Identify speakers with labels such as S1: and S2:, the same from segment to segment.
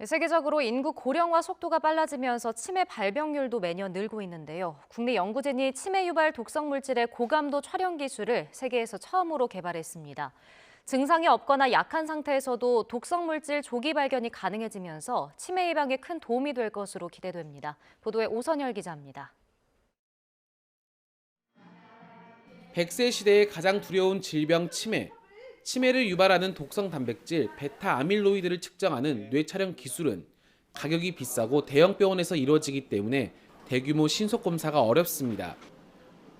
S1: 세계적으로 인구 고령화 속도가 빨라지면서 치매 발병률도 매년 늘고 있는데요. 국내 연구진이 치매 유발 독성 물질의 고감도 촬영 기술을 세계에서 처음으로 개발했습니다. 증상이 없거나 약한 상태에서도 독성 물질 조기 발견이 가능해지면서 치매 예방에 큰 도움이 될 것으로 기대됩니다. 보도에 오선열 기자입니다.
S2: 100세 시대의 가장 두려운 질병 치매. 치매를 유발하는 독성 단백질 베타 아밀로이드를 측정하는 뇌 촬영 기술은 가격이 비싸고 대형 병원에서 이루어지기 때문에 대규모 신속 검사가 어렵습니다.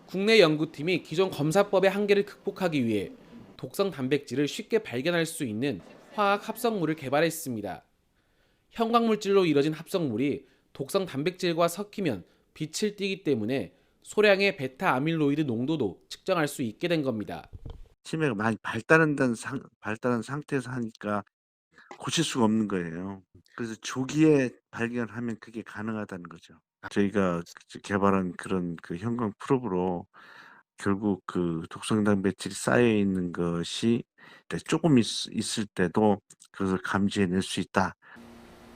S2: 국내 연구팀이 기존 검사법의 한계를 극복하기 위해 독성 단백질을 쉽게 발견할 수 있는 화학 합성물을 개발했습니다. 형광물질로 이뤄진 합성물이 독성 단백질과 섞이면 빛을 띠기 때문에 소량의 베타 아밀로이드 농도도 측정할 수 있게 된 겁니다.
S3: 치매가 많이 발달한 상태에서 하니까 고칠 수가 없는 거예요. 그래서 조기에 발견하면 그게 가능하다는 거죠. 저희가 개발한 그런 그 형광 프로브로 결국 그 독성 단백질이 쌓여 있는 것이 조금 있을 때도 그것을 감지해낼 수 있다.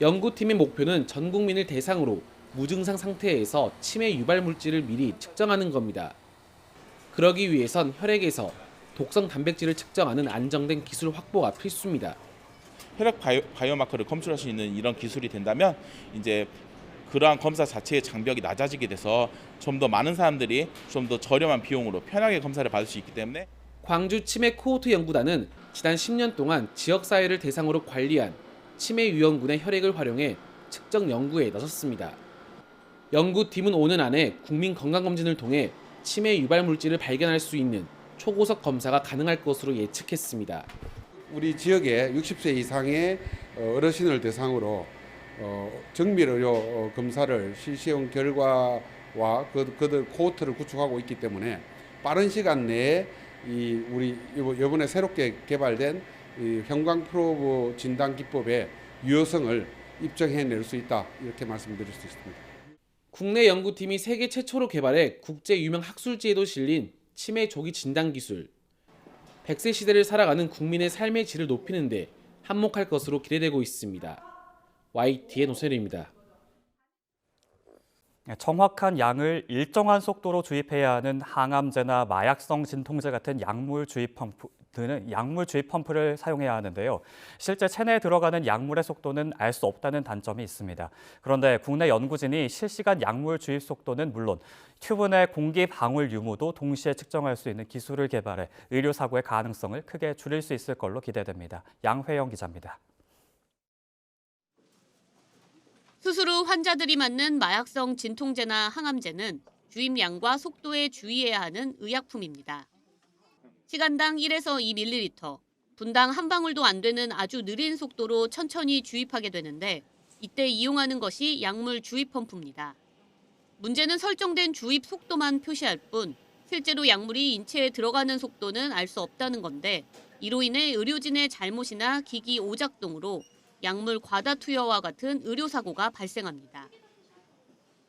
S2: 연구팀의 목표는 전 국민을 대상으로 무증상 상태에서 치매 유발 물질을 미리 측정하는 겁니다. 그러기 위해선 혈액에서 독성 단백질을 측정하는 안정된 기술 확보가 필수입니다.
S4: 혈액 바이오마커를 검출할 수 있는 이런 기술이 된다면 이제 그러한 검사 자체의 장벽이 낮아지게 돼서 좀 더 많은 사람들이 좀 더 저렴한 비용으로 편하게 검사를 받을 수 있기 때문에
S2: 광주 치매 코호트 연구단은 지난 10년 동안 지역사회를 대상으로 관리한 치매 유형군의 혈액을 활용해 측정 연구에 나섰습니다. 연구팀은 오는 안에 국민 건강검진을 통해 치매 유발 물질을 발견할 수 있는 초고속 검사가 가능할 것으로 예측했습니다.
S5: 우리 지역에 60세 이상의 어르신을 대상으로 정밀의료 검사를 실시한 결과와 그들 코호트를 구축하고 있기 때문에 빠른 시간 내에 우리 이번에 새롭게 개발된 이 형광 프로브 진단 기법의 유효성을 입증해낼 수 있다, 이렇게 말씀드릴 수 있습니다.
S2: 국내 연구팀이 세계 최초로 개발해 국제 유명 학술지에도 실린 치매 조기 진단 기술. 100세 시대를 살아가는 국민의 삶의 질을 높이는 데 한몫할 것으로 기대되고 있습니다. YTN 노세리입니다.
S6: 정확한 양을 일정한 속도로 주입해야 하는 항암제나 마약성 진통제 같은 약물 주입 펌프를 사용해야 하는데요. 실제 체내에 들어가는 약물의 속도는 알 수 없다는 단점이 있습니다. 그런데 국내 연구진이 실시간 약물 주입 속도는 물론 튜브 내 공기 방울 유무도 동시에 측정할 수 있는 기술을 개발해 의료 사고의 가능성을 크게 줄일 수 있을 걸로 기대됩니다. 양회영 기자입니다.
S7: 수술 후 환자들이 맞는 마약성 진통제나 항암제는 주입량과 속도에 주의해야 하는 의약품입니다. 시간당 1에서 2ml, 분당 한 방울도 안 되는 아주 느린 속도로 천천히 주입하게 되는데 이때 이용하는 것이 약물 주입 펌프입니다. 문제는 설정된 주입 속도만 표시할 뿐 실제로 약물이 인체에 들어가는 속도는 알 수 없다는 건데 이로 인해 의료진의 잘못이나 기기 오작동으로 약물 과다 투여와 같은 의료사고가 발생합니다.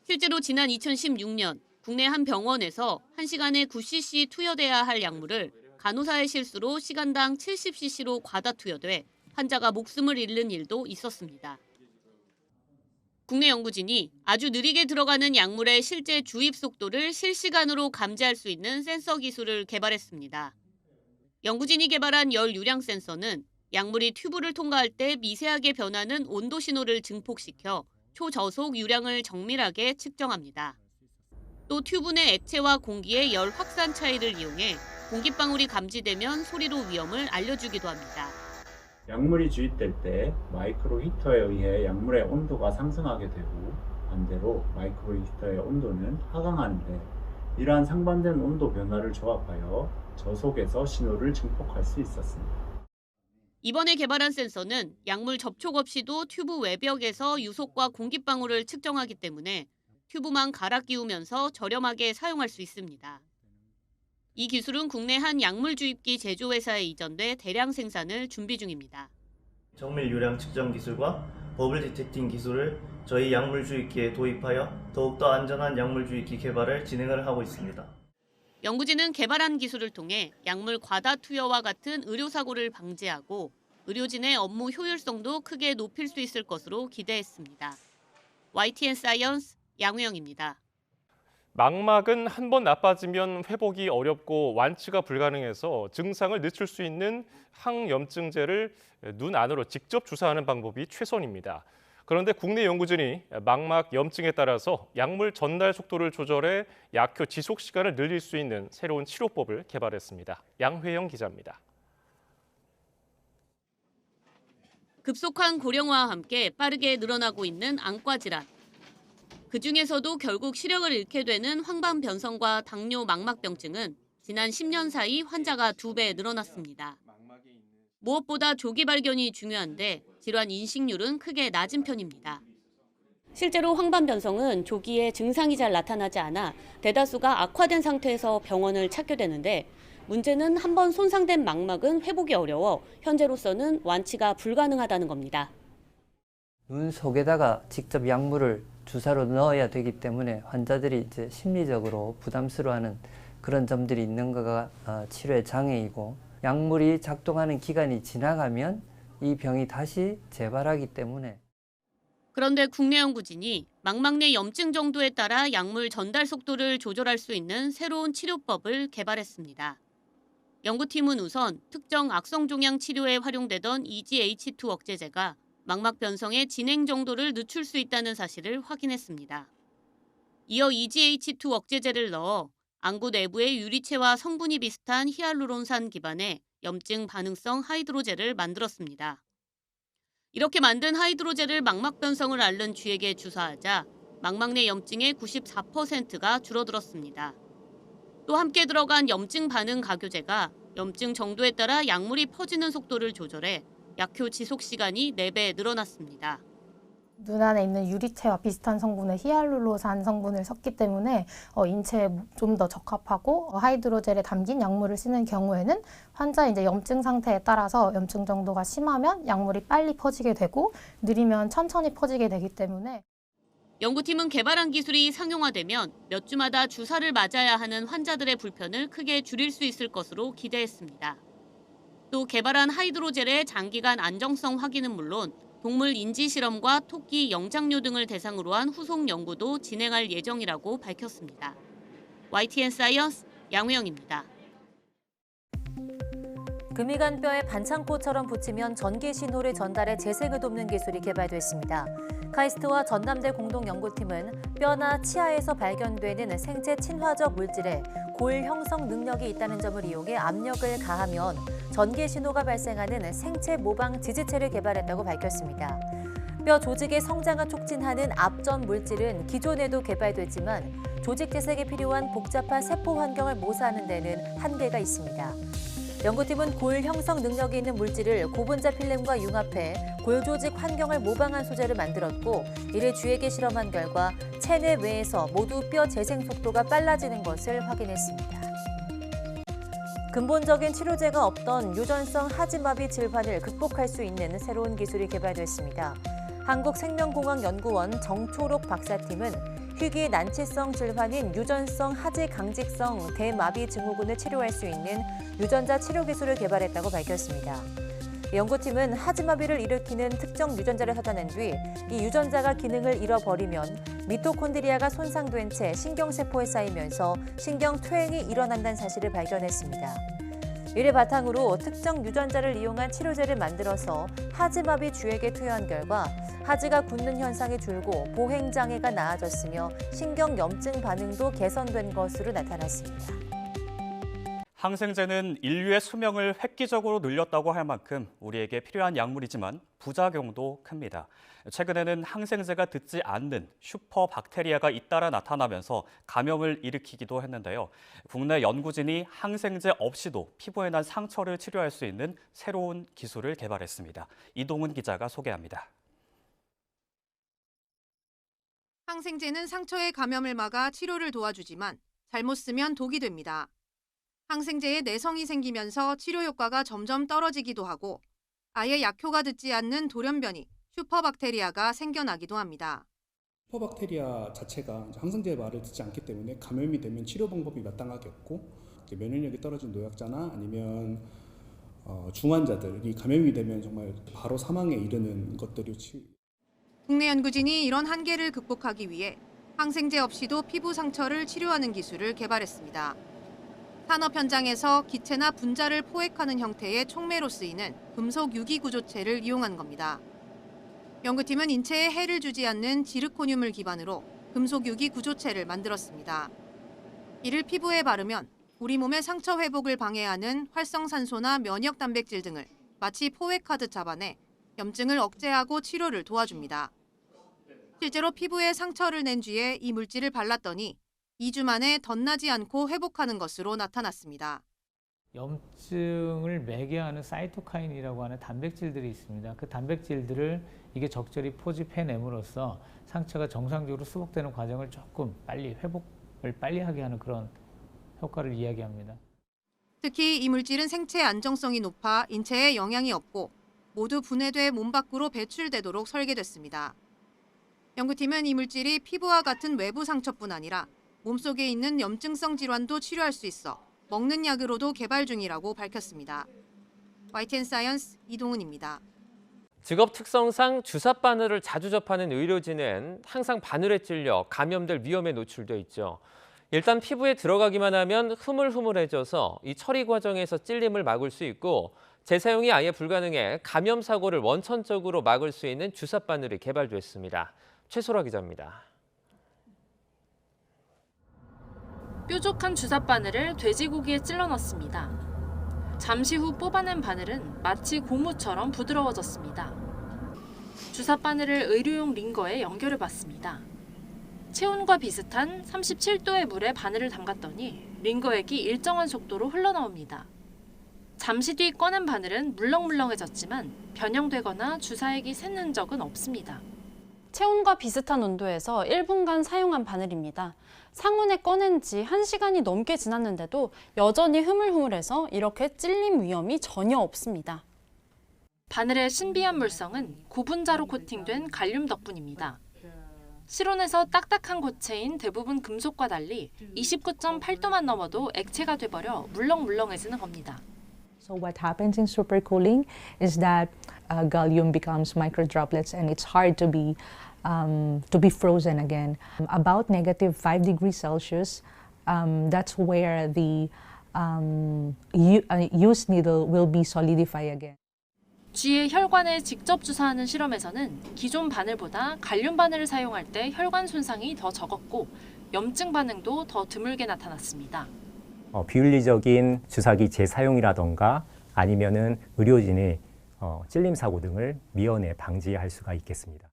S7: 실제로 지난 2016년 국내 한 병원에서 1시간에 9cc 투여돼야 할 약물을 간호사의 실수로 시간당 70cc로 과다 투여돼 환자가 목숨을 잃는 일도 있었습니다. 국내 연구진이 아주 느리게 들어가는 약물의 실제 주입 속도를 실시간으로 감지할 수 있는 센서 기술을 개발했습니다. 연구진이 개발한 열 유량 센서는 약물이 튜브를 통과할 때 미세하게 변하는 온도 신호를 증폭시켜 초저속 유량을 정밀하게 측정합니다. 또 튜브 내 액체와 공기의 열 확산 차이를 이용해 공기방울이 감지되면 소리로 위험을 알려주기도 합니다.
S8: 약물이 주입될 때 마이크로 히터에 의해 약물의 온도가 상승하게 되고 반대로 마이크로 히터의 온도는 하강하는데 이러한 상반된 온도 변화를 조합하여 저속에서 신호를 증폭할 수 있었습니다.
S7: 이번에 개발한 센서는 약물 접촉 없이도 튜브 외벽에서 유속과 공기방울을 측정하기 때문에 튜브만 갈아 끼우면서 저렴하게 사용할 수 있습니다. 이 기술은 국내 한 약물 주입기 제조회사에 이전돼 대량 생산을 준비 중입니다.
S9: 정밀 유량 측정 기술과 버블 디텍팅 기술을 저희 약물 주입기에 도입하여 더욱더 안전한 약물 주입기 개발을 진행을 하고 있습니다.
S7: 연구진은 개발한 기술을 통해 약물 과다 투여와 같은 의료사고를 방지하고 의료진의 업무 효율성도 크게 높일 수 있을 것으로 기대했습니다. YTN 사이언스 양우영입니다.
S10: 망막은 한 번 나빠지면 회복이 어렵고 완치가 불가능해서 증상을 늦출 수 있는 항염증제를 눈 안으로 직접 주사하는 방법이 최선입니다. 그런데 국내 연구진이 망막 염증에 따라서 약물 전달 속도를 조절해 약효 지속 시간을 늘릴 수 있는 새로운 치료법을 개발했습니다. 양회영 기자입니다.
S7: 급속한 고령화와 함께 빠르게 늘어나고 있는 안과 질환. 그중에서도 결국 시력을 잃게 되는 황반변성과 당뇨 망막병증은 지난 10년 사이 환자가 2배 늘어났습니다. 무엇보다 조기 발견이 중요한데 질환 인식률은 크게 낮은 편입니다. 실제로 황반변성은 조기에 증상이 잘 나타나지 않아 대다수가 악화된 상태에서 병원을 찾게 되는데 문제는 한번 손상된 망막은 회복이 어려워 현재로서는 완치가 불가능하다는 겁니다.
S11: 눈 속에다가 직접 약물을 주사로 넣어야 되기 때문에 환자들이 이제 심리적으로 부담스러워하는 그런 점들이 있는 거가 치료의 장애이고, 약물이 작동하는 기간이 지나가면 이 병이 다시 재발하기 때문에.
S7: 그런데 국내 연구진이 망막 내 염증 정도에 따라 약물 전달 속도를 조절할 수 있는 새로운 치료법을 개발했습니다. 연구팀은 우선 특정 악성 종양 치료에 활용되던 EGH2 억제제가 망막 변성의 진행 정도를 늦출 수 있다는 사실을 확인했습니다. 이어 EGH2 억제제를 넣어 안구 내부의 유리체와 성분이 비슷한 히알루론산 기반의 염증 반응성 하이드로젤을 만들었습니다. 이렇게 만든 하이드로젤을 망막 변성을 앓는 쥐에게 주사하자 망막 내 염증의 94%가 줄어들었습니다. 또 함께 들어간 염증 반응 가교제가 염증 정도에 따라 약물이 퍼지는 속도를 조절해 약효 지속 시간이 4배 늘어났습니다.
S12: 눈 안에 있는 유리체와 비슷한 성분의 히알루론산 성분을 섞기 때문에 인체에 좀 더 적합하고, 하이드로젤에 담긴 약물을 쓰는 경우에는 환자의 이제 염증 상태에 따라서 염증 정도가 심하면 약물이 빨리 퍼지게 되고 느리면 천천히 퍼지게 되기 때문에.
S7: 연구팀은 개발한 기술이 상용화되면 몇 주마다 주사를 맞아야 하는 환자들의 불편을 크게 줄일 수 있을 것으로 기대했습니다. 또 개발한 하이드로젤의 장기간 안정성 확인은 물론 동물 인지 실험과 토끼 영장류 등을 대상으로 한 후속 연구도 진행할 예정이라고 밝혔습니다. YTN 사이언스 양우영입니다.
S1: 금이간 뼈에 반창고처럼 붙이면 전기 신호를 전달해 재생을 돕는 기술이 개발됐습니다. 카이스트와 전남대 공동연구팀은 뼈나 치아에서 발견되는 생체 친화적 물질에 골 형성 능력이 있다는 점을 이용해 압력을 가하면 전기 신호가 발생하는 생체 모방 지지체를 개발했다고 밝혔습니다. 뼈 조직의 성장을 촉진하는 압전 물질은 기존에도 개발됐지만 조직 재생에 필요한 복잡한 세포 환경을 모사하는 데는 한계가 있습니다. 연구팀은 골 형성 능력이 있는 물질을 고분자 필름과 융합해 골 조직 환경을 모방한 소재를 만들었고, 이를 쥐에게 실험한 결과 체내 외에서 모두 뼈 재생 속도가 빨라지는 것을 확인했습니다. 근본적인 치료제가 없던 유전성 하지마비 질환을 극복할 수 있는 새로운 기술이 개발됐습니다. 한국생명공학연구원 정초록 박사팀은 희귀 난치성 질환인 유전성 하지 강직성 대마비 증후군을 치료할 수 있는 유전자 치료 기술을 개발했다고 밝혔습니다. 연구팀은 하지마비를 일으키는 특정 유전자를 찾아낸 뒤 이 유전자가 기능을 잃어버리면 미토콘드리아가 손상된 채 신경세포에 쌓이면서 신경퇴행이 일어난다는 사실을 발견했습니다. 이를 바탕으로 특정 유전자를 이용한 치료제를 만들어서 하지마비 쥐에게 투여한 결과 하지가 굳는 현상이 줄고 보행장애가 나아졌으며 신경염증 반응도 개선된 것으로 나타났습니다.
S6: 항생제는 인류의 수명을 획기적으로 늘렸다고 할 만큼 우리에게 필요한 약물이지만 부작용도 큽니다. 최근에는 항생제가 듣지 않는 슈퍼박테리아가 잇따라 나타나면서 감염을 일으키기도 했는데요. 국내 연구진이 항생제 없이도 피부에 난 상처를 치료할 수 있는 새로운 기술을 개발했습니다. 이동훈 기자가 소개합니다.
S13: 항생제는 상처의 감염을 막아 치료를 도와주지만 잘못 쓰면 독이 됩니다. 항생제에 내성이 생기면서 치료 효과가 점점 떨어지기도 하고 아예 약효가 듣지 않는 돌연변이 슈퍼박테리아가 생겨나기도 합니다.
S14: 슈퍼박테리아 자체가 항생제의 말을 듣지 않기 때문에 감염이 되면 치료 방법이 마땅하게 없고 면역력이 떨어진 노약자나 아니면 중환자들이 감염이 되면 정말 바로 사망에 이르는 것들이
S13: 국내 연구진이 이런 한계를 극복하기 위해 항생제 없이도 피부 상처를 치료하는 기술을 개발했습니다. 산업 현장에서 기체나 분자를 포획하는 형태의 촉매로 쓰이는 금속 유기 구조체를 이용한 겁니다. 연구팀은 인체에 해를 주지 않는 지르코늄을 기반으로 금속 유기 구조체를 만들었습니다. 이를 피부에 바르면 우리 몸의 상처 회복을 방해하는 활성산소나 면역 단백질 등을 마치 포획하듯 잡아내 염증을 억제하고 치료를 도와줍니다. 실제로 피부에 상처를 낸 뒤에 이 물질을 발랐더니 2주 만에 덧나지 않고 회복하는 것으로 나타났습니다.
S15: 염증을 매개하는 사이토카인이라고 하는 단백질들이 있습니다. 그 단백질들을 이게 적절히 포집해냄으로써 상처가 정상적으로 수복되는 과정을 조금 빨리 회복을 빨리 하게 하는 그런 효과를 이야기합니다.
S13: 특히 이 물질은 생체 안정성이 높아 인체에 영향이 없고 모두 분해돼 몸 밖으로 배출되도록 설계됐습니다. 연구팀은 이 물질이 피부와 같은 외부 상처뿐 아니라 몸속에 있는 염증성 질환도 치료할 수 있어 먹는 약으로도 개발 중이라고 밝혔습니다. YTN 사이언스 이동은입니다.
S16: 직업 특성상 주사 바늘을 자주 접하는 의료진은 항상 바늘에 찔려 감염될 위험에 노출돼 있죠. 일단 피부에 들어가기만 하면 흐물흐물해져서 이 처리 과정에서 찔림을 막을 수 있고 재사용이 아예 불가능해 감염 사고를 원천적으로 막을 수 있는 주사 바늘이 개발됐습니다. 최소라 기자입니다.
S17: 뾰족한 주사 바늘을 돼지고기에 찔러 넣습니다. 잠시 후 뽑아낸 바늘은 마치 고무처럼 부드러워졌습니다. 주사 바늘을 의료용 링거에 연결해 봤습니다. 체온과 비슷한 37도의 물에 바늘을 담갔더니 링거액이 일정한 속도로 흘러나옵니다. 잠시 뒤 꺼낸 바늘은 물렁물렁해졌지만 변형되거나 주사액이 샜는 적은 없습니다.
S18: 체온과 비슷한 온도에서 1분간 사용한 바늘입니다. 상온에 꺼낸 지 1시간이 넘게 지났는데도 여전히 흐물흐물해서 이렇게 찔림 위험이 전혀 없습니다.
S17: 바늘의 신비한 물성은 고분자로 코팅된 갈륨 덕분입니다. 실온에서 딱딱한 고체인 대부분 금속과 달리 29.8도만 넘어도 액체가 돼버려 물렁물렁해지는 겁니다.
S19: So what happens in supercooling is that gallium becomes microdroplets and it's hard to be frozen again. About negative 5 degrees Celsius, that's where the used needle will be solidified again.
S17: 쥐의 혈관에 직접 주사하는 실험에서는 기존 바늘보다 갈륨 바늘을 사용할 때 혈관 손상이 더 적었고 염증 반응도 더 드물게 나타났습니다.
S20: 비윤리적인 주사기 재사용이라던가 아니면은 의료진의 찔림 사고 등을 미연에 방지할 수가 있겠습니다.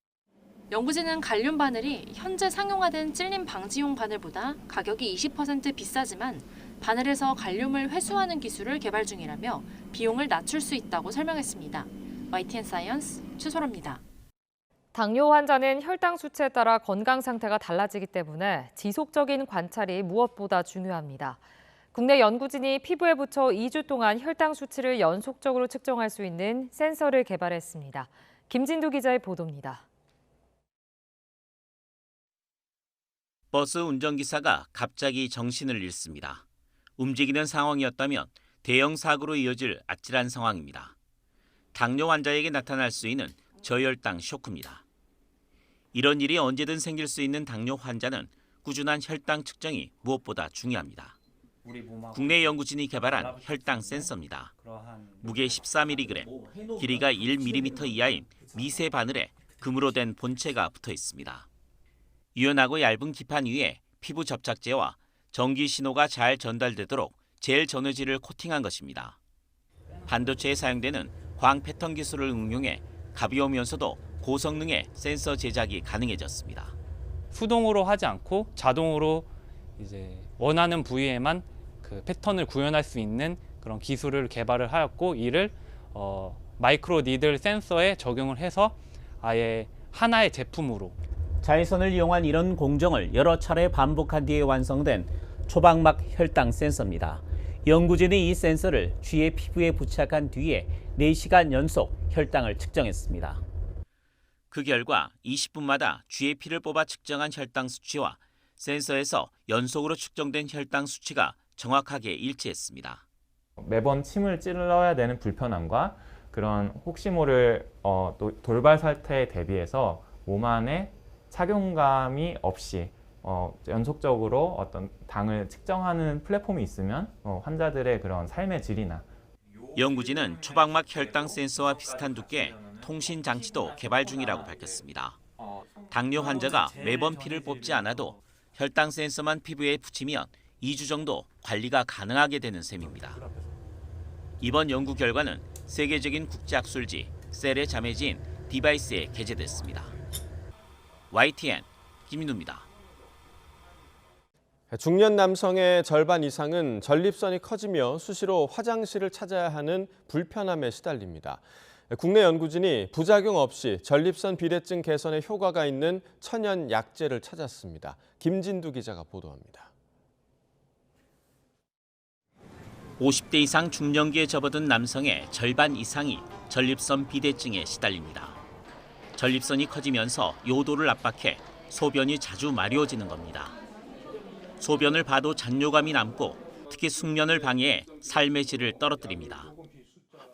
S17: 연구진은 갈륨 바늘이 현재 상용화된 찔림 방지용 바늘보다 가격이 20% 비싸지만 바늘에서 갈륨을 회수하는 기술을 개발 중이라며 비용을 낮출 수 있다고 설명했습니다. YTN 사이언스 최소라입니다.
S1: 당뇨 환자는 혈당 수치에 따라 건강 상태가 달라지기 때문에 지속적인 관찰이 무엇보다 중요합니다. 국내 연구진이 피부에 붙여 2주 동안 혈당 수치를 연속적으로 측정할 수 있는 센서를 개발했습니다. 김진두 기자의 보도입니다.
S21: 버스 운전기사가 갑자기 정신을 잃습니다. 움직이는 상황이었다면 대형 사고로 이어질 아찔한 상황입니다. 당뇨 환자에게 나타날 수 있는 저혈당 쇼크입니다. 이런 일이 언제든 생길 수 있는 당뇨 환자는 꾸준한 혈당 측정이 무엇보다 중요합니다. 국내 연구진이 개발한 혈당 센서입니다. 무게 14mg, 길이가 1mm 이하인 미세 바늘에 금으로 된 본체가 붙어 있습니다. 유연하고 얇은 기판 위에 피부 접착제와 전기 신호가 잘 전달되도록 젤 전해질을 코팅한 것입니다. 반도체에 사용되는 광 패턴 기술을 응용해 가벼우면서도 고성능의 센서 제작이 가능해졌습니다.
S22: 수동으로 하지 않고 자동으로 이제 원하는 부위에만 그 패턴을 구현할 수 있는 그런 기술을 개발을 하였고 이를 마이크로 니들 센서에 적용을 해서 아예 하나의 제품으로
S23: 자외선을 이용한 이런 공정을 여러 차례 반복한 뒤에 완성된 초방막 혈당 센서입니다. 연구진이 이 센서를 쥐의 피부에 부착한 뒤에 4시간 연속 혈당을 측정했습니다.
S21: 그 결과 20분마다 쥐의 피를 뽑아 측정한 혈당 수치와 센서에서 연속으로 측정된 혈당 수치가 정확하게 일치했습니다.
S3: 매번 침을 찔러야 되는 불편함과 그런 혹시 모를 돌발 사태에 대비해서 몸 안에 착용감이 없이 연속적으로 어떤 당을 측정하는 플랫폼이 있으면 환자들의 그런 삶의 질이나
S21: 연구진은 초박막 혈당 센서와 비슷한 두께 통신 장치도 개발 중이라고 밝혔습니다. 당뇨 환자가 매번 피를 뽑지 않아도 혈당 센서만 피부에 붙이면 2주 정도 관리가 가능하게 되는 셈입니다. 이번 연구 결과는 세계적인 국제학술지 셀의 자매지인 디바이스에 게재됐습니다. YTN 김민우입니다.
S4: 중년 남성의 절반 이상은 전립선이 커지며 수시로 화장실을 찾아야 하는 불편함에 시달립니다. 국내 연구진이 부작용 없이 전립선 비대증 개선에 효과가 있는 천연 약재를 찾았습니다. 김진두 기자가 보도합니다.
S21: 50대 이상 중년기에 접어든 남성의 절반 이상이 전립선 비대증에 시달립니다. 전립선이 커지면서 요도를 압박해 소변이 자주 마려워지는 겁니다. 소변을 봐도 잔뇨감이 남고 특히 숙면을 방해해 삶의 질을 떨어뜨립니다.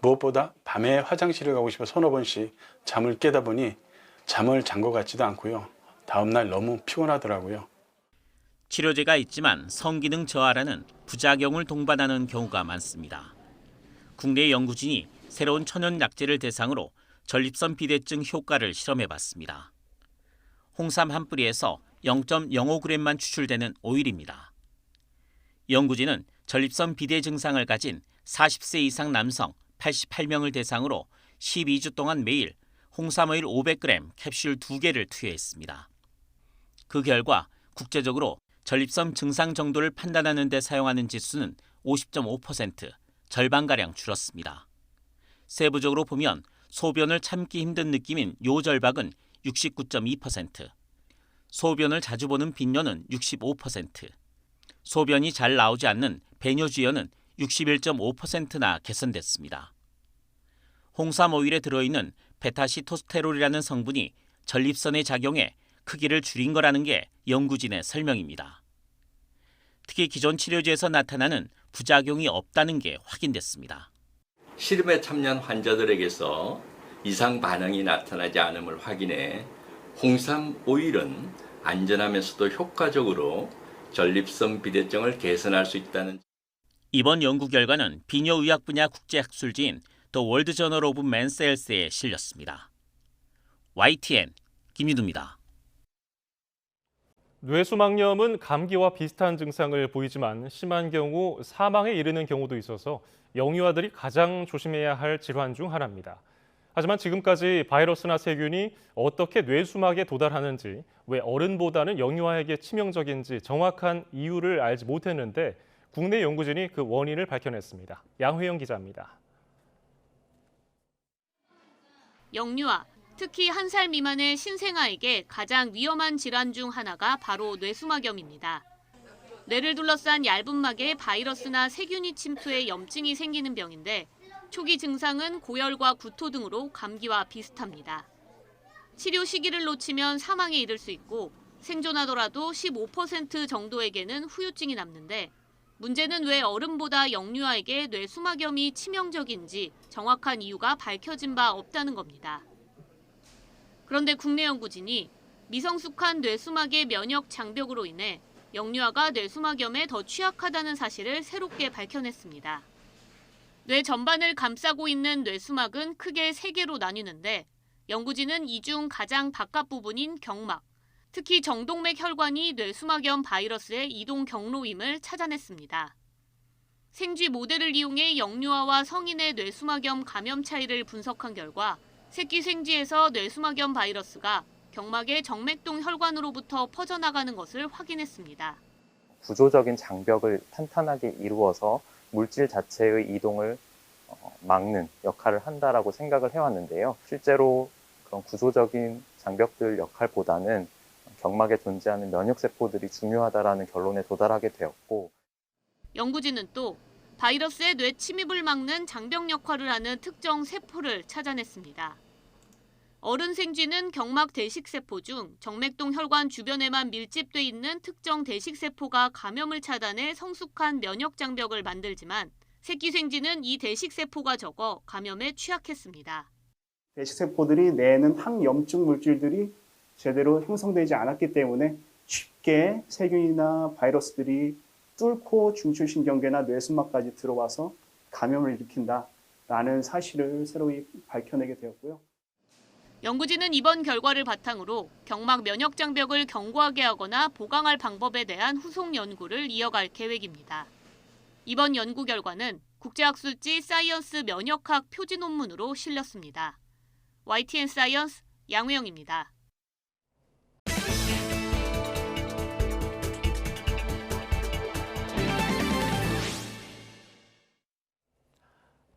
S5: 무엇보다 밤에 화장실을 가고 싶어 서너 번씩 잠을 깨다 보니 잠을 잔 것 같지도 않고요. 다음날 너무 피곤하더라고요.
S21: 치료제가 있지만 성기능 저하라는 부작용을 동반하는 경우가 많습니다. 국내 연구진이 새로운 천연 약재를 대상으로 전립선 비대증 효과를 실험해봤습니다. 홍삼 한 뿌리에서 0.05g만 추출되는 오일입니다. 연구진은 전립선 비대 증상을 가진 40세 이상 남성 88명을 대상으로 12주 동안 매일 홍삼오일 500g 캡슐 2개를 투여했습니다. 그 결과 국제적으로 전립선 증상 정도를 판단하는 데 사용하는 지수는 50.5%, 절반가량 줄었습니다. 세부적으로 보면 소변을 참기 힘든 느낌인 요절박은 69.2%, 소변을 자주 보는 빈뇨는 65%, 소변이 잘 나오지 않는 배뇨지혈은 61.5%나 개선됐습니다. 홍삼 오일에 들어있는 베타시토스테롤이라는 성분이 전립선에 작용해 크기를 줄인 거라는 게 연구진의 설명입니다. 특히 기존 치료제에서 나타나는 부작용이 없다는 게 확인됐습니다.
S24: 실험에 참여한 환자들에게서 이상 반응이 나타나지 않음을 확인해 홍삼 오일은 안전하면서도 효과적으로 전립선 비대증을 개선할 수 있다는.
S21: 이번 연구 결과는 비뇨의학 분야 국제학술지인 더 월드 저널 오브 맨셀스에 실렸습니다. YTN 김유두입니다.
S10: 뇌수막염은 감기와 비슷한 증상을 보이지만 심한 경우 사망에 이르는 경우도 있어서 영유아들이 가장 조심해야 할 질환 중 하나입니다. 하지만 지금까지 바이러스나 세균이 어떻게 뇌수막에 도달하는지, 왜 어른보다는 영유아에게 치명적인지 정확한 이유를 알지 못했는데 국내 연구진이 그 원인을 밝혀냈습니다. 양회영 기자입니다.
S7: 영유아, 특히 1살 미만의 신생아에게 가장 위험한 질환 중 하나가 바로 뇌수막염입니다. 뇌를 둘러싼 얇은 막에 바이러스나 세균이 침투해 염증이 생기는 병인데 초기 증상은 고열과 구토 등으로 감기와 비슷합니다. 치료 시기를 놓치면 사망에 이를 수 있고 생존하더라도 15% 정도에게는 후유증이 남는데 문제는 왜 어른보다 영유아에게 뇌수막염이 치명적인지 정확한 이유가 밝혀진 바 없다는 겁니다. 그런데 국내 연구진이 미성숙한 뇌수막의 면역 장벽으로 인해 영유아가 뇌수막염에 더 취약하다는 사실을 새롭게 밝혀냈습니다. 뇌 전반을 감싸고 있는 뇌수막은 크게 3개로 나뉘는데 연구진은 이 중 가장 바깥 부분인 경막, 특히 정동맥 혈관이 뇌수막염 바이러스의 이동 경로임을 찾아냈습니다. 생쥐 모델을 이용해 영유아와 성인의 뇌수막염 감염 차이를 분석한 결과 새끼 생쥐에서 뇌수막염 바이러스가 경막의 정맥동 혈관으로부터 퍼져나가는 것을 확인했습니다.
S25: 구조적인 장벽을 탄탄하게 이루어서 물질 자체의 이동을 막는 역할을 한다라고 생각을 해왔는데요. 실제로 그런 구조적인 장벽들 역할보다는 경막에 존재하는 면역세포들이 중요하다라는 결론에 도달하게 되었고,
S7: 연구진은 또 바이러스의 뇌 침입을 막는 장벽 역할을 하는 특정 세포를 찾아냈습니다. 어른 생쥐는 경막 대식세포 중 정맥동 혈관 주변에만 밀집돼 있는 특정 대식세포가 감염을 차단해 성숙한 면역 장벽을 만들지만 새끼 생쥐는 이 대식세포가 적어 감염에 취약했습니다.
S2: 대식세포들이 내는 항염증 물질들이 제대로 형성되지 않았기 때문에 쉽게 세균이나 바이러스들이 뚫고 중추신경계나 뇌수막까지 들어와서 감염을 일으킨다라는 사실을 새로이 밝혀내게 되었고요.
S7: 연구진은 이번 결과를 바탕으로 경막 면역 장벽을 견고하게 하거나 보강할 방법에 대한 후속 연구를 이어갈 계획입니다. 이번 연구 결과는 국제학술지 사이언스 면역학 표지 논문으로 실렸습니다. YTN 사이언스 양우영입니다.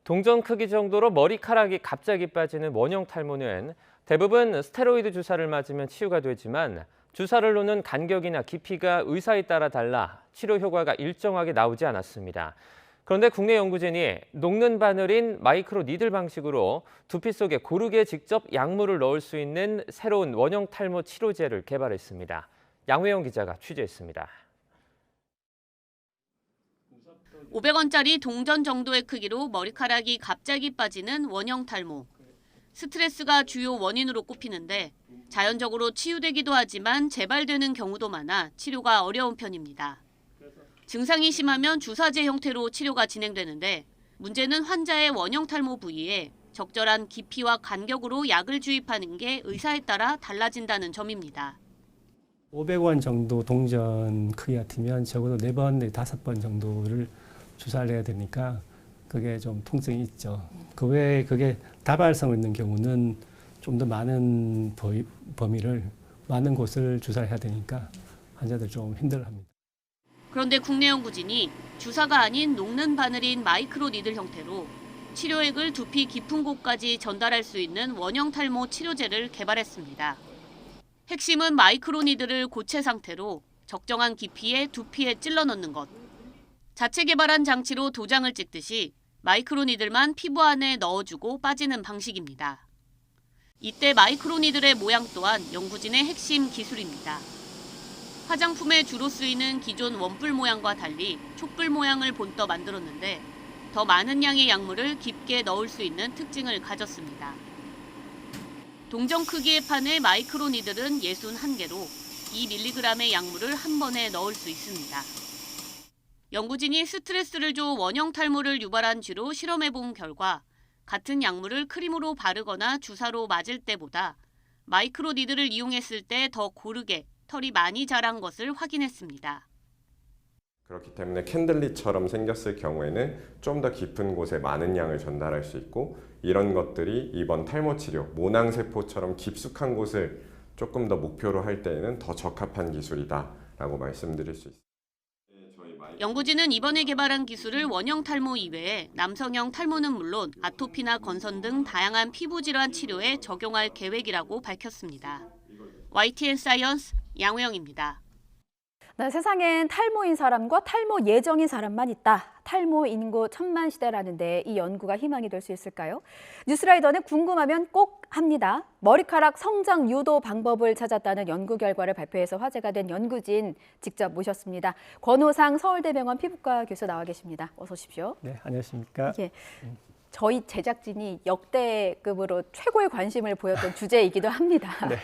S16: 동전 크기 정도로 머리카락이 갑자기 빠지는 원형 탈모는 대부분 스테로이드 주사를 맞으면 치유가 되지만 주사를 놓는 간격이나 깊이가 의사에 따라 달라 치료 효과가 일정하게 나오지 않았습니다. 그런데 국내 연구진이 녹는 바늘인 마이크로 니들 방식으로 두피 속에 고르게 직접 약물을 넣을 수 있는 새로운 원형 탈모 치료제를 개발했습니다. 양회영 기자가 취재했습니다.
S7: 500원짜리 동전 정도의 크기로 머리카락이 갑자기 빠지는 원형 탈모. 스트레스가 주요 원인으로 꼽히는데 자연적으로 치유되기도 하지만 재발되는 경우도 많아 치료가 어려운 편입니다. 증상이 심하면 주사제 형태로 치료가 진행되는데 문제는 환자의 원형 탈모 부위에 적절한 깊이와 간격으로 약을 주입하는 게 의사에 따라 달라진다는 점입니다.
S14: 500원 정도 동전 크기 같으면 적어도 4번, 5번 정도를 주사를 해야 되니까 그게 좀 통증이 있죠. 그 외에 그게 다발성 있는 경우는 좀 더 많은 범위를, 많은 곳을 주사를 해야 되니까 환자들 좀 힘들어합니다.
S7: 그런데 국내 연구진이 주사가 아닌 녹는 바늘인 마이크로 니들 형태로 치료액을 두피 깊은 곳까지 전달할 수 있는 원형 탈모 치료제를 개발했습니다. 핵심은 마이크로 니들을 고체 상태로 적정한 깊이의 두피에 찔러 넣는 것. 자체 개발한 장치로 도장을 찍듯이 마이크로 니들만 피부 안에 넣어주고 빠지는 방식입니다. 이때 마이크로 니들의 모양 또한 연구진의 핵심 기술입니다. 화장품에 주로 쓰이는 기존 원뿔 모양과 달리 촛불 모양을 본떠 만들었는데 더 많은 양의 약물을 깊게 넣을 수 있는 특징을 가졌습니다. 동전 크기의 판의 마이크로 니들은 61개로 2mg의 약물을 한 번에 넣을 수 있습니다. 연구진이 스트레스를 줘 원형 탈모를 유발한 쥐로 실험해본 결과 같은 약물을 크림으로 바르거나 주사로 맞을 때보다 마이크로 니들을 이용했을 때 더 고르게 털이 많이 자란 것을 확인했습니다.
S8: 그렇기 때문에 캔들릿처럼 생겼을 경우에는 좀 더 깊은 곳에 많은 양을 전달할 수 있고 이런 것들이 이번 탈모 치료, 모낭세포처럼 깊숙한 곳을 조금 더 목표로 할 때에는 더 적합한 기술이다라고 말씀드릴 수 있습니다.
S7: 연구진은 이번에 개발한 기술을 원형 탈모 이외에 남성형 탈모는 물론 아토피나 건선 등 다양한 피부 질환 치료에 적용할 계획이라고 밝혔습니다. YTN 사이언스 양우영입니다.
S9: 네, 세상엔 탈모인 사람과 탈모 예정인 사람만 있다. 탈모 인구 1000만 시대라는데 이 연구가 희망이 될 수 있을까요? 뉴스라이더는 궁금하면 꼭 합니다. 머리카락 성장 유도 방법을 찾았다는 연구 결과를 발표해서 화제가 된 연구진 직접 모셨습니다. 권호상 서울대병원 피부과 교수 나와 계십니다. 어서 오십시오.
S11: 네, 안녕하십니까.
S9: 예. 저희 제작진이 역대급으로 최고의 관심을 보였던 주제이기도 합니다.
S11: 네.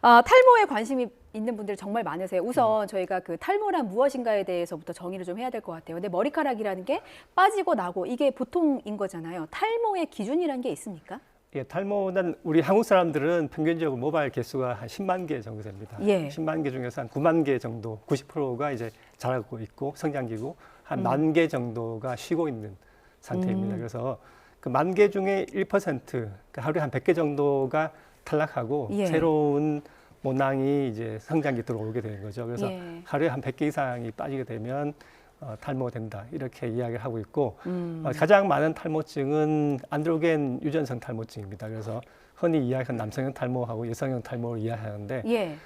S9: 탈모에 관심이 있는 분들 정말 많으세요. 우선 저희가 그 탈모란 무엇인가에 대해서부터 정의를 좀 해야 될 것 같아요. 근데 머리카락이라는 게 빠지고 나고 이게 보통인 거잖아요. 탈모의 기준이라는 게 있습니까?
S11: 예, 탈모는 우리 한국 사람들은 평균적으로 모발 개수가 한 10만 개 정도 됩니다.
S9: 예.
S11: 10만 개 중에서 한 9만 개 정도, 90%가 이제 자라고 있고 성장기고 한 1만 개 정도가 쉬고 있는 상태입니다. 그래서 그 1만 개 중에 1%, 그러니까 하루에 한 100개 정도가 탈락하고
S9: 예.
S11: 새로운 모낭이 이제 성장기 들어오게 되는 거죠. 그래서
S9: 예.
S11: 하루에 한 100개 이상이 빠지게 되면 탈모가 된다 이렇게 이야기를 하고 있고 가장 많은 탈모증은 안드로겐 유전성 탈모증입니다. 그래서 흔히 이야기하는 남성형 탈모하고 여성형 탈모를 이야기하는데
S9: 예.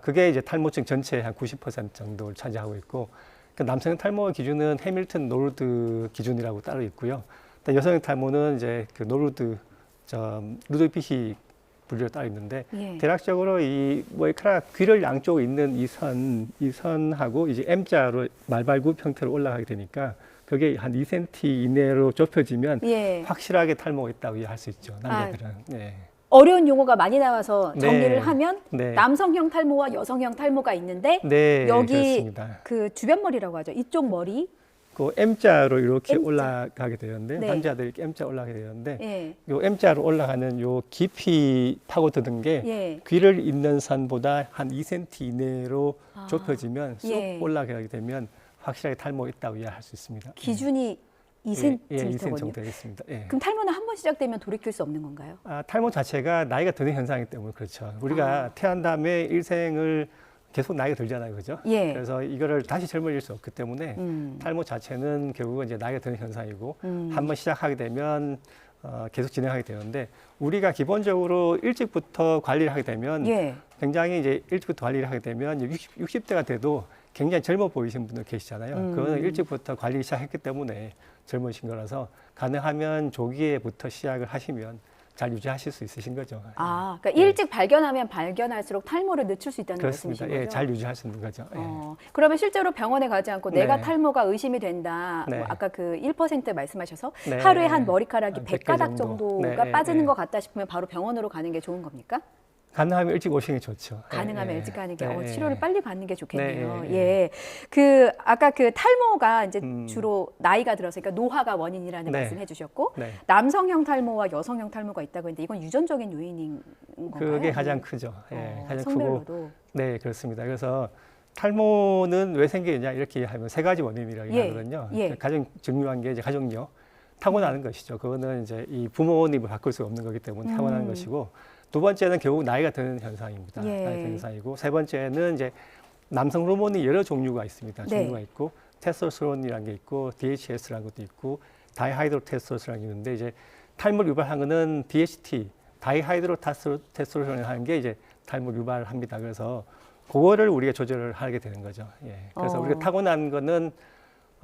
S11: 그게 이제 탈모증 전체의 한 90% 정도를 차지하고 있고 그 남성형 탈모 기준은 해밀턴 노르드 기준이라고 따로 있고요. 여성형 탈모는 이제 그 노르드 루드비히 분류가 따로 있는데
S9: 예.
S11: 대략적으로 이 머리카락 귀를 양쪽에 있는 이 선하고 이제 M자로 말발굽 형태로 올라가게 되니까 그게 한 2cm 이내로 좁혀지면
S9: 예.
S11: 확실하게 탈모가 있다고 이해할 수 있죠. 남자들은. 네.
S9: 어려운 용어가 많이 나와서 정리를
S11: 네.
S9: 하면
S11: 네.
S9: 남성형 탈모와 여성형 탈모가 있는데
S11: 네,
S9: 여기
S11: 그렇습니다.
S9: 그 주변 머리라고 하죠. 이쪽 머리.
S11: 그 M자로 이렇게
S9: M자.
S11: 올라가게 되는데
S9: 네.
S11: 남자들이 M자 올라가게 되는데
S9: 예.
S11: 요 M자로 올라가는 요 깊이 파고드는 게
S9: 예.
S11: 귀를 잇는 선보다 한 2cm 이내로
S9: 아.
S11: 좁혀지면 쑥
S9: 예.
S11: 올라가게 되면 확실하게 탈모가 있다고 이해할 수 있습니다.
S9: 기준이 2cm
S11: 예, 2cm
S9: 거든요.
S11: 정도 되겠습니다. 예.
S9: 그럼 탈모는 한 번 시작되면 돌이킬 수 없는 건가요?
S11: 탈모 자체가 나이가 드는 현상이기 때문에 그렇죠. 우리가 태어난 다음에 일생을 계속 나이가 들잖아요, 그죠?
S9: 예.
S11: 그래서 이거를 다시 젊어질 수 없기 때문에 탈모 자체는 결국은 이제 나이가 드는 현상이고 한번 시작하게 되면 계속 진행하게 되는데 우리가 기본적으로 일찍부터 관리를 하게 되면
S9: 예.
S11: 굉장히 이제 일찍부터 관리를 하게 되면 60대가 돼도 굉장히 젊어 보이시는 분들 계시잖아요. 그거는 일찍부터 관리를 시작했기 때문에 젊으신 거라서 가능하면 조기에부터 시작을 하시면 잘 유지하실 수 있으신 거죠.
S9: 아, 그러니까 일찍 발견하면 발견할수록 탈모를 늦출 수 있다는
S11: 그렇습니다.
S9: 말씀이신
S11: 예,
S9: 거죠?
S11: 잘 유지할 수 있는 거죠. 예.
S9: 그러면 실제로 병원에 가지 않고
S11: 네.
S9: 내가 탈모가 의심이 된다.
S11: 네.
S9: 뭐 아까 그 1% 말씀하셔서
S11: 네.
S9: 하루에 한 머리카락이
S11: 한 100개
S9: 100가닥
S11: 정도.
S9: 정도가
S11: 네,
S9: 빠지는
S11: 네.
S9: 것 같다 싶으면 바로 병원으로 가는 게 좋은 겁니까?
S11: 가능하면 일찍 오시는 게 좋죠.
S9: 가능하면
S11: 예,
S9: 일찍 가는 게
S11: 네.
S9: 치료를 빨리 받는 게 좋겠네요.
S11: 네,
S9: 예. 그 아까 그 탈모가 이제 주로 나이가 들어서 그러니까 노화가 원인이라는
S11: 네.
S9: 말씀해 주셨고
S11: 네.
S9: 남성형 탈모와 여성형 탈모가 있다고 했는데 이건 유전적인 요인인 건가요?
S11: 그게 가장 크죠. 예, 가장
S9: 성별로도.
S11: 크고. 네, 그렇습니다. 그래서 탈모는 왜 생기느냐 이렇게 하면 세 가지 원인이라고
S9: 예,
S11: 하거든요.
S9: 예.
S11: 가장 중요한 게 이제 가족력, 타고나는 것이죠. 그거는 이제 이 부모님을 바꿀 수 없는 거기 때문에 타고나는 것이고, 두 번째는 결국 나이가 드는 현상입니다.
S9: 예.
S11: 나이가 드는 현상이고, 세 번째는 이제 남성 호르몬이 여러 종류가 있습니다.
S9: 네.
S11: 종류가 있고, 테스토스테론이라는 게 있고, DHS라는 것도 있고, 다이하이드로 테스토스테론이 있는데 이제 탈모를 유발하는 거는 DHT, 다이하이드로 테스토스테론이라는 게 이제 탈모를 유발합니다. 그래서 그거를 우리가 조절을 하게 되는 거죠. 예. 그래서 우리가 타고난 거는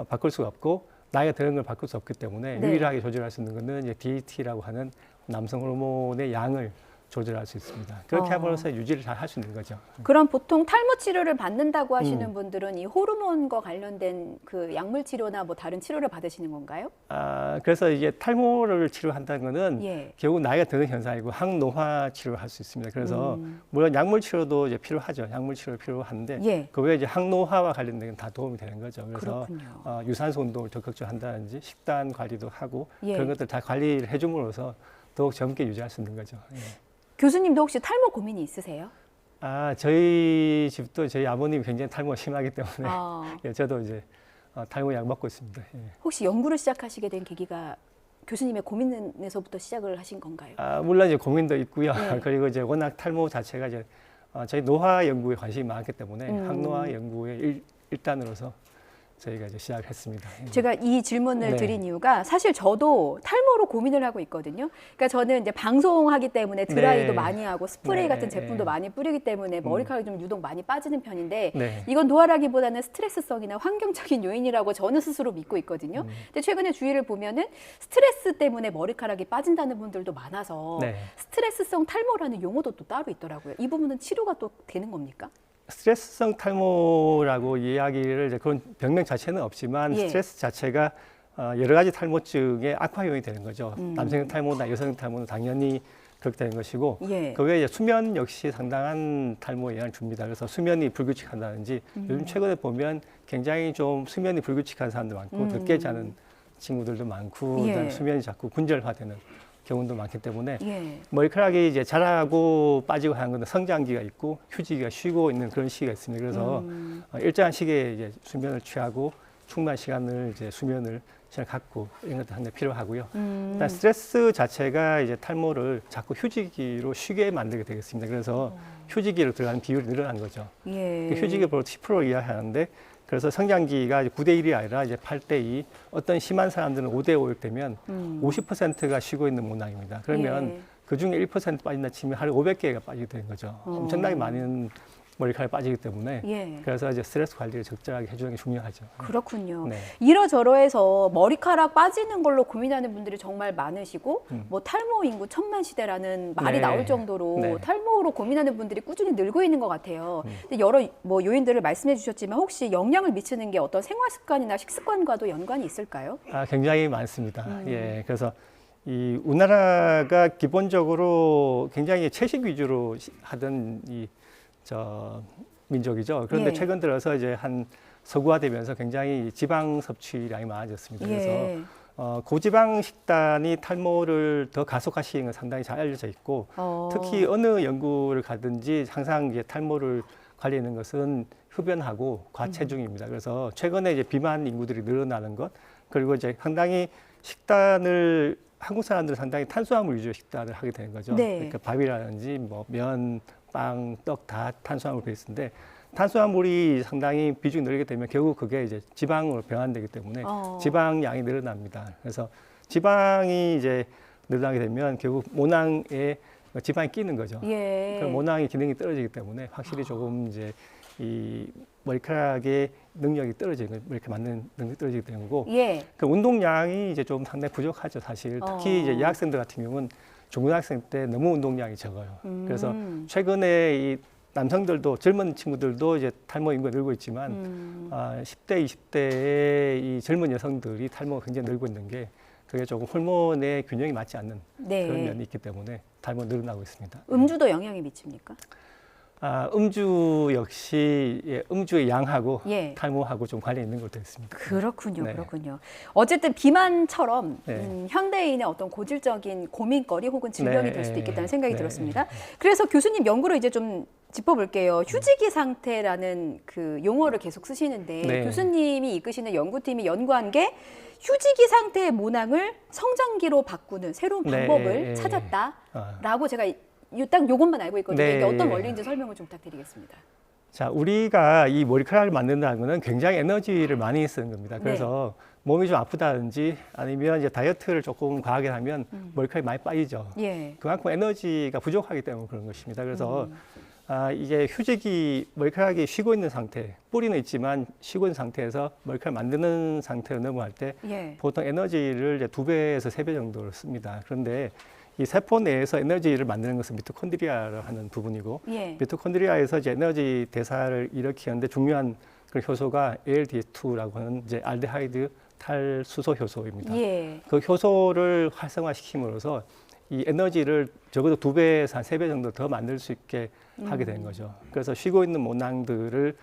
S11: 바꿀 수가 없고 나이가 드는 걸 바꿀 수 없기 때문에
S9: 네.
S11: 유일하게 조절할 수 있는 거는 이제 DHT라고 하는 남성 호르몬의 양을 조절할 수 있습니다. 그렇게 함으로써 유지를 잘 할 수 있는 거죠.
S9: 그럼 보통 탈모 치료를 받는다고 하시는 분들은 이 호르몬과 관련된 그 약물 치료나 뭐 다른 치료를 받으시는 건가요?
S11: 그래서 이게 탈모를 치료한다는 거는
S9: 예.
S11: 결국 나이가 드는 현상이고 항노화 치료를 할 수 있습니다. 그래서 물론 약물 치료도 이제 필요하죠. 약물 치료 필요한데
S9: 예.
S11: 그 외에 이제 항노화와 관련된 건 다 도움이 되는 거죠. 그래서
S9: 그렇군요.
S11: 유산소 운동을 적극적으로 한다든지 식단 관리도 하고
S9: 예.
S11: 그런 것들 다 관리를 해줌으로써 더욱 젊게 유지할 수 있는 거죠. 예.
S9: 교수님도 혹시 탈모 고민이 있으세요?
S11: 저희 집도 저희 아버님이 굉장히 탈모가 심하기 때문에
S9: 아.
S11: 예, 저도 이제 탈모 약 먹고 있습니다. 예.
S9: 혹시 연구를 시작하시게 된 계기가 교수님의 고민에서부터 시작을 하신 건가요?
S11: 물론 이제 고민도 있고요.
S9: 네.
S11: 그리고 이제 워낙 탈모 자체가 이제 저희 노화 연구에 관심이 많기 때문에 항노화 연구의 일단으로서 저희가 이제 시작했습니다.
S9: 제가 이 질문을
S11: 네.
S9: 드린 이유가 사실 저도 탈모로 고민을 하고 있거든요. 그러니까 저는 이제 방송하기 때문에 드라이도
S11: 네.
S9: 많이 하고 스프레이
S11: 네.
S9: 같은 제품도 많이 뿌리기 때문에 머리카락이 좀 유독 많이 빠지는 편인데
S11: 네.
S9: 이건 노화라기보다는 스트레스성이나 환경적인 요인이라고 저는 스스로 믿고 있거든요. 근데 최근에 주위를 보면은 스트레스 때문에 머리카락이 빠진다는 분들도 많아서
S11: 네.
S9: 스트레스성 탈모라는 용어도 또 따로 있더라고요. 이 부분은 치료가 또 되는 겁니까?
S11: 스트레스성 탈모라고 이야기를 이제 그런 병명 자체는 없지만
S9: 예.
S11: 스트레스 자체가 여러 가지 탈모증의 악화 요인이 되는 거죠. 남성형 탈모나 여성형 탈모는 당연히 그렇게 되는 것이고
S9: 예.
S11: 그 외에 이제 수면 역시 상당한 탈모에 영향을 줍니다. 그래서 수면이 불규칙하다든지 요즘 최근에 보면 굉장히 좀 수면이 불규칙한 사람도 많고 늦게 자는 친구들도 많고
S9: 예.
S11: 그다음에 수면이 자꾸 군절화되는 경우도 많기 때문에
S9: 예.
S11: 머리카락이 이제 자라고 빠지고 하는 것은 성장기가 있고 휴지기가 쉬고 있는 그런 시기가 있습니다. 그래서 일정한 시기에 이제 수면을 취하고 충분한 시간을 이제 수면을 갖고 이런 것도 한데 필요하고요. 일단 스트레스 자체가 이제 탈모를 자꾸 휴지기로 쉬게 만들게 되겠습니다. 그래서 휴지기로 들어가는 비율이 늘어난 거죠.
S9: 예.
S11: 휴지기를 보통 10% 이하하는데 그래서 성장기가 9대 1이 아니라 이제 8대 2, 어떤 심한 사람들은 5대 5일 때면 50%가 쉬고 있는 모낭입니다. 그러면
S9: 예.
S11: 그 중에 1% 빠진다 치면 하루에 500개가 빠지게 되는 거죠. 엄청나게 많은 머리카락이 빠지기 때문에
S9: 예.
S11: 그래서 이제 스트레스 관리를 적절하게 해주는 게 중요하죠.
S9: 그렇군요.
S11: 네.
S9: 이러저러해서 머리카락 빠지는 걸로 고민하는 분들이 정말 많으시고 뭐 탈모 인구 1000만 시대라는 말이
S11: 네.
S9: 나올 정도로
S11: 네.
S9: 탈모로 고민하는 분들이 꾸준히 늘고 있는 것 같아요. 근데 여러 뭐 요인들을 말씀해 주셨지만 혹시 영향을 미치는 게 어떤 생활 습관이나 식습관과도 연관이 있을까요?
S11: 굉장히 많습니다. 예, 그래서 이 우리나라가 기본적으로 굉장히 채식 위주로 하던 민족이죠. 그런데
S9: 예.
S11: 최근 들어서 이제 한 서구화되면서 굉장히 지방 섭취량이 많아졌습니다.
S9: 예.
S11: 그래서 고지방 식단이 탈모를 더 가속화시키는 건 상당히 잘 알려져 있고 특히 어느 연구를 가든지 항상 이제 탈모를 관리하는 것은 흡연하고 과체중입니다. 그래서 최근에 이제 비만 인구들이 늘어나는 것 그리고 이제 상당히 식단을 한국 사람들은 상당히 탄수화물 위주의 식단을 하게 되는 거죠.
S9: 네.
S11: 그러니까 밥이라든지 뭐 면, 빵, 떡 다 탄수화물 베이스인데 탄수화물이 상당히 비중이 늘게 되면 결국 그게 이제 지방으로 변환되기 때문에 지방량이 늘어납니다. 그래서 지방이 이제 늘어나게 되면 결국 모낭에 지방이 끼는 거죠.
S9: 예.
S11: 그럼 모낭의 기능이 떨어지기 때문에 확실히 조금 이제 이 머리카락의 능력이 떨어지는 거예요. 이렇게 맞는 능력이 떨어지기 때문이고
S9: 예.
S11: 그 운동량이 이제 좀 상당히 부족하죠. 사실 특히 이제 여학생들 같은 경우는 중고등학생 때 너무 운동량이 적어요. 그래서 최근에 이 남성들도 젊은 친구들도 이제 탈모 인구가 늘고 있지만 10대, 20대의 이 젊은 여성들이 탈모가 굉장히 늘고 있는 게 그게 조금 호르몬의 균형이 맞지 않는
S9: 네.
S11: 그런 면이 있기 때문에 탈모가 늘어나고 있습니다.
S9: 음주도 영향이 미칩니까?
S11: 음주 역시 음주의 양하고
S9: 예.
S11: 탈모하고 좀 관련이 있는 것도 있습니다.
S9: 그렇군요.
S11: 네.
S9: 그렇군요. 어쨌든 비만처럼
S11: 네.
S9: 현대인의 어떤 고질적인 고민거리 혹은 질병이
S11: 네.
S9: 될 수도 있겠다는 생각이
S11: 네.
S9: 들었습니다. 그래서 교수님 연구로 이제 좀 짚어볼게요. 휴지기 상태라는 그 용어를 계속 쓰시는데
S11: 네.
S9: 교수님이 이끄시는 연구팀이 연구한 게 휴지기 상태의 모낭을 성장기로 바꾸는 새로운 방법을
S11: 네.
S9: 찾았다라고 제가 딱 요것만 알고 있거든요.
S11: 네.
S9: 이게 어떤 원리인지 설명을 좀 부탁드리겠습니다.
S11: 자, 우리가 이 머리카락을 만든다는 것은 굉장히 에너지를 많이 쓰는 겁니다. 그래서 몸이 좀 아프다든지 아니면 이제 다이어트를 조금 과하게 하면 머리카락이 많이 빠지죠.
S9: 예.
S11: 그만큼 에너지가 부족하기 때문에 그런 것입니다. 그래서 이게 휴지기 머리카락이 쉬고 있는 상태, 뿌리는 있지만 쉬고 있는 상태에서 머리카락 만드는 상태로 넘어갈 때
S9: 예.
S11: 보통 에너지를 이제 2배에서 3배 정도로 씁니다. 그런데 이 세포 내에서 에너지를 만드는 것은 미토콘드리아를 하는 부분이고
S9: 예.
S11: 미토콘드리아에서 이제 에너지 대사를 일으키는데 중요한 그 효소가 ALDH2라고 하는 이제 알데하이드 탈수소 효소입니다.
S9: 예.
S11: 그 효소를 활성화시킴으로써 이 에너지를 적어도 2배에서 한 3배 정도 더 만들 수 있게 하게 되는 거죠. 그래서 쉬고 있는 모낭들을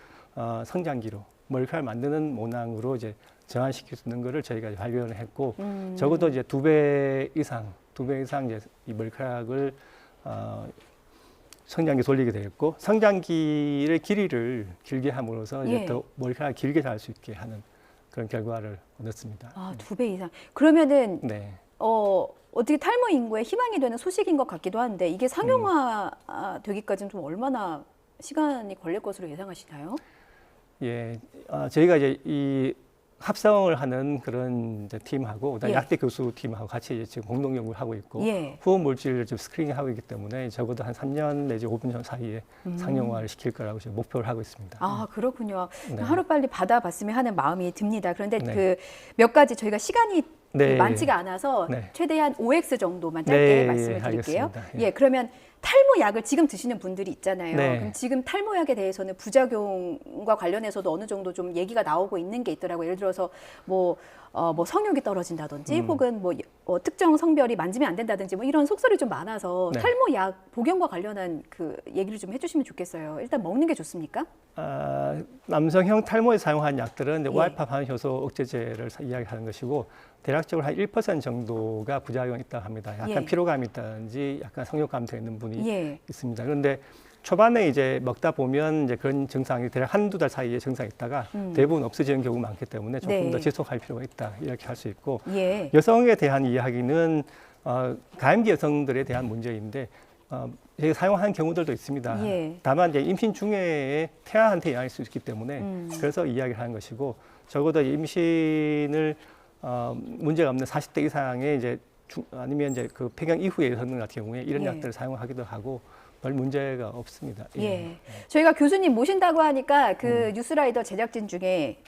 S11: 성장기로 머리카락 만드는 모낭으로 이제 전환시킬 수 있는 거를 저희가 발견을 했고 적어도 이제 2배 이상 이제 이 머리카락을 성장기 돌리게 되었고 성장기의 길이를 길게 함으로써 이제 더 머리카락 길게 자랄 수 있게 하는 그런 결과를 얻었습니다.
S9: 2배 이상. 그러면은
S11: 네.
S9: 어떻게 탈모 인구에 희망이 되는 소식인 것 같기도 한데 이게 상용화 되기까지는 좀 얼마나 시간이 걸릴 것으로 예상하시나요?
S11: 예, 저희가 이제 이 합성을 하는 그런 이제 팀하고 그다음에 약대 교수 팀하고 같이 이제 지금 공동 연구를 하고 있고 후원 물질을 지금 스크리닝하고 있기 때문에 적어도 한 3년 내지 5년 사이에 상용화를 시킬 거라고 지금 목표를 하고 있습니다.
S9: 그렇군요.
S11: 네.
S9: 하루빨리 받아봤으면 하는 마음이 듭니다. 그런데 그 몇 가지 저희가 시간이 많지가 않아서 최대한 OX 정도만 짧게 말씀을 드릴게요.
S11: 예.
S9: 그러면 탈모약을 지금 드시는 분들이 있잖아요.
S11: 네.
S9: 그럼 지금 탈모약에 대해서는 부작용과 관련해서도 어느 정도 좀 얘기가 나오고 있는 게 있더라고요. 예를 들어서 뭐 성욕이 떨어진다든지 혹은 특정 성별이 만지면 안 된다든지 이런 속설이 좀 많아서 탈모약 복용과 관련한 그 얘기를 좀 해주시면 좋겠어요. 일단 먹는 게 좋습니까?
S11: 남성형 탈모에 사용하는 약들은 이제 와이파 반응 효소 억제제를 이야기하는 것이고 대략적으로 한 1% 정도가 부작용이 있다고 합니다. 약간 피로감이 있다든지 약간 성욕감 되는 분이 있습니다. 그런데 초반에 이제 먹다 보면 이제 그런 증상이 대략 한두 달 사이에 증상이 있다가 대부분 없어지는 경우가 많기 때문에 조금 더 지속할 필요가 있다 이렇게 할 수 있고 여성에 대한 이야기는 가임기 여성들에 대한 문제인데 사용하는 경우들도 있습니다. 다만 이제 임신 중에 태아한테 영향일 수 있기 때문에 그래서 이야기를 하는 것이고 적어도 임신을 문제가 없는 40대 이상의 이제 아니면 이제 그 폐경 이후의 여성들 같은 경우에 이런 약들을 사용하기도 하고
S14: 별 문제가 없습니다.
S9: 예. 저희가 교수님 모신다고 하니까 그 뉴스라이더 제작진 중에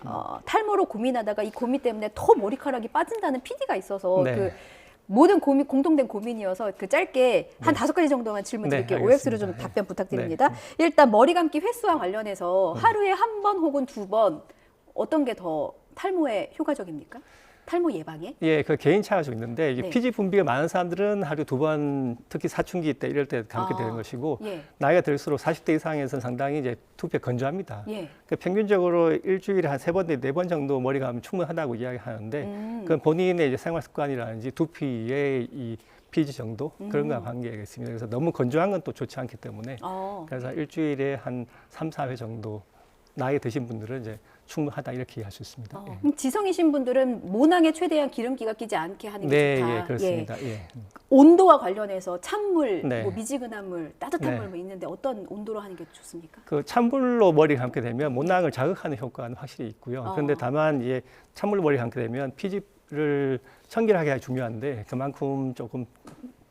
S9: 탈모로 고민하다가 이 고민 때문에 더 머리카락이 빠진다는 PD가 있어서
S14: 네.
S9: 그 모든 고민, 공통된 고민이어서 그 짧게 한 5가지 정도만 질문 드릴게요.
S14: 네,
S9: OX로 좀
S14: 알겠습니다.
S9: 답변 부탁드립니다. 일단 머리 감기 횟수와 관련해서 하루에 한 번 혹은 2번 어떤 게 더 탈모에 효과적입니까? 탈모 예방에?
S14: 예, 그 개인차가 좀 있는데 이게
S9: 네.
S14: 피지 분비가 많은 사람들은 하루 2번, 특히 사춘기 때 이럴 때 감게 되는 것이고
S9: 예.
S14: 나이가 들수록 40대 이상에서는 상당히 이제 두피에 건조합니다.
S9: 예.
S14: 그 평균적으로 일주일에 한 3번, 4번 정도 머리 감으면 충분하다고 이야기하는데 그건 본인의 이제 생활 습관이라든지 두피의 이 피지 정도 그런 거와 관계가 있습니다. 그래서 너무 건조한 건 또 좋지 않기 때문에 그래서 일주일에 한 3, 4회 정도 나이 드신 분들은 이제 충분하다 이렇게 이해할 수 있습니다. 예.
S9: 그럼 지성이신 분들은 모낭에 최대한 기름기가 끼지 않게 하는 게
S14: 네,
S9: 좋다.
S14: 예, 그렇습니다. 예.
S9: 온도와 관련해서 찬물,
S14: 네.
S9: 뭐 미지근한 물, 따뜻한
S14: 네.
S9: 물 뭐 있는데 어떤 온도로 하는 게 좋습니까?
S14: 그 찬물로 머리 감게 되면 모낭을 자극하는 효과는 확실히 있고요. 그런데 다만 이제 찬물로 머리 감게 되면 피지를 청결하게 하기 중요한데 그만큼 조금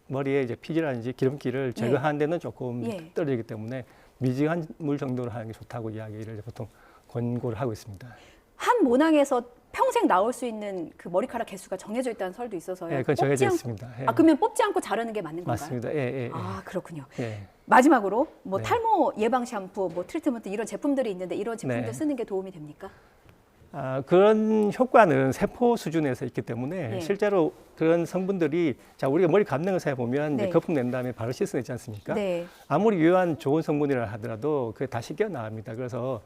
S14: 머리에 이제 피지라든지 기름기를 제거하는 데는 조금
S9: 예.
S14: 떨어지기 때문에 미지근한 물 정도로 하는 게 좋다고 이야기를 보통 권고를 하고 있습니다.
S9: 한 모낭에서 평생 나올 수 있는 그 머리카락 개수가 정해져 있다는 설도 있어서요.
S14: 예, 그건
S9: 뽑지
S14: 정해져
S9: 않고-
S14: 있습니다. 예.
S9: 아, 그러면 뽑지 않고 자르는 게 맞는 건가요?
S14: 맞습니다. 예, 예, 예.
S9: 아, 그렇군요.
S14: 예.
S9: 마지막으로 뭐
S14: 네.
S9: 탈모 예방 샴푸, 뭐 트리트먼트 이런 제품들이 있는데 이런 제품들
S14: 네.
S9: 쓰는 게 도움이 됩니까?
S14: 아, 그런 효과는 세포 수준에서 있기 때문에
S9: 예.
S14: 실제로 그런 성분들이 자 우리가 머리 감는 것을 해보면
S9: 네.
S14: 이제 거품 낸 다음에 바로 씻어내지 않습니까?
S9: 네.
S14: 아무리 유효한 좋은 성분이라 하더라도 그게 다 씻겨 나갑니다. 그래서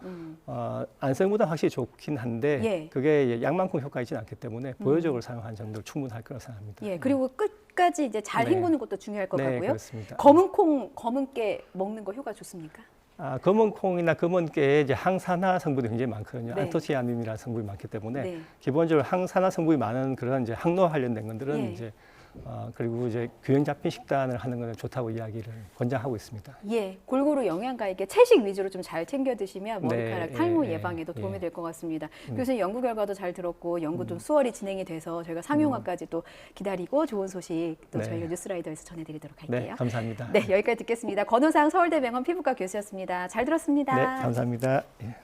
S14: 안성보다 확실히 좋긴 한데
S9: 예.
S14: 그게 약만큼 효과 있지는 않기 때문에 보여적으로 사용하는 정도로 충분할 거라고 생각합니다.
S9: 예, 그리고 끝까지 이제 잘
S14: 네.
S9: 헹구는 것도 중요할 것
S14: 네,
S9: 같고요.
S14: 그렇습니다.
S9: 검은 콩, 검은 깨 먹는 거 효과 좋습니까?
S14: 아, 검은 콩이나 검은 깨에 이제 항산화 성분이 굉장히 많거든요.
S9: 네.
S14: 안토시아닌이라는 성분이 많기 때문에
S9: 네.
S14: 기본적으로 항산화 성분이 많은 그런 이제 항노 관련된 것들은
S9: 예.
S14: 이제 그리고 이제 균형 잡힌 식단을 하는 것은 좋다고 이야기를 권장하고 있습니다.
S9: 예, 골고루 영양가 있게 채식 위주로 좀 잘 챙겨 드시면 머리카락
S14: 네,
S9: 탈모
S14: 예,
S9: 예방에도 도움이
S14: 예.
S9: 될 것 같습니다. 교수님 연구 결과도 잘 들었고 연구 좀 수월히 진행이 돼서 저희가 상용화까지 또 기다리고 좋은 소식 또
S14: 네.
S9: 저희가 뉴스라이더에서 전해드리도록 할게요.
S14: 네, 감사합니다.
S9: 네, 여기까지 듣겠습니다. 권호상 서울대 병원 피부과 교수였습니다. 잘 들었습니다.
S14: 네, 감사합니다. 예.